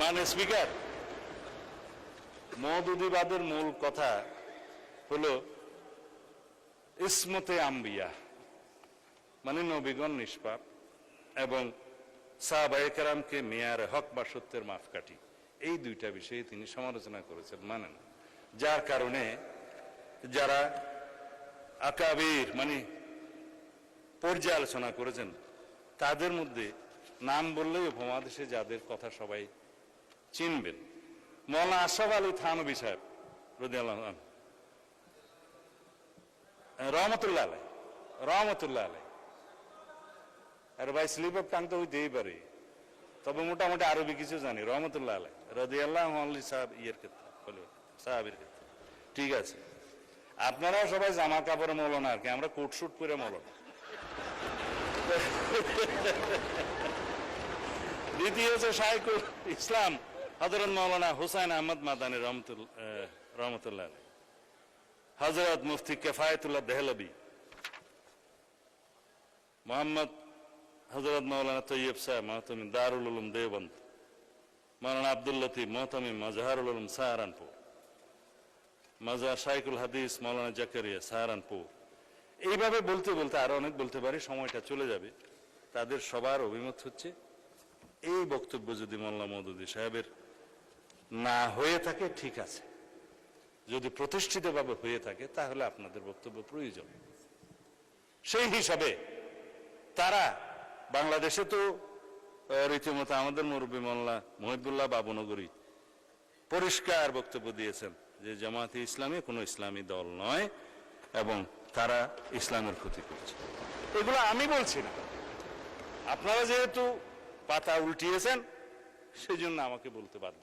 মাননীয় স্পিকার, মওদুদিবাদের মূল কথা হলো ইসমতে আম্বিয়া, মানে নবীগণ নিষ্পাপ এবং সাহাবায়ে কেরামকে মেয়ারে হক বা সত্যের মাপকাঠি, এই দুইটা বিষয়ে তিনি সমালোচনা করেছেন। মানেন, যার কারণে যারা আকাবির মানে পর্যালোচনা করেছেন তাদের মধ্যে নাম বললেই উপমহাদেশে যাদের কথা সবাই চিনবেন, মৌলানা আশরাফ আলী থানভী সাহেব রাদিয়াল্লাহু আনহু রহমতুল্লাহ আলাই। আর ভাই স্লিপ অফ টাং তো হইতেই পারে, তবে মোটামুটি আরবি কিছু জানি। রহমতুল্লাহ আলাই রাদিয়াল্লাহু আনহু সাহাবীর ক্ষেত্রে ঠিক আছে। আপনারাও সবাই জামা কাপড়ে মৌলানা, আর কি আমরা কোট শুট পরে মৌলানা। দ্বিতীয় হচ্ছে শাইখুল ইসলাম হযরত মৌলানা হুসাইন আহমদ মাদানী রহমতুল্লাহ, হযরত মুফতি কিফায়াতুল্লাহ দেহলভী, মোহাম্মদ হযরত মৌলানা তৈয়ব সাহেব মাহতামিম দারুল উলুম দেওবন্দ, মৌলানা আব্দুল লতিফ মোহতামিম মাজহারুল উলুম সাহারানপুর, মাজার শাইখুল হাদিস মৌলানা জাকারিয়া সাহারানপুর। এইভাবে বলতে বলতে আরো অনেক বলতে পারি, সময়টা চলে যাবে। তাদের সবার অভিমত হচ্ছে এই বক্তব্য যদি মোল্লা মওদুদী সাহেবের না হয়ে থাকে ঠিক আছে, যদি প্রতিষ্ঠিতভাবে হয়ে থাকে তাহলে আপনাদের বক্তব্য প্রয়োজন। সেই হিসাবে তারা বাংলাদেশে তো রীতিমতো আমাদের মুরব্বী মোল্লা মহিবুল্লাহ বাবুনগরী পরিষ্কার বক্তব্য দিয়েছেন যে জামায়াতে ইসলামী কোনো ইসলামী দল নয় এবং তারা ইসলামের ক্ষতি করছে। এগুলো আমি বলছি না, আপনারা যেহেতু পাতা উল্টিয়েছেন সেই জন্য আমাকে বলতে বাধ্য।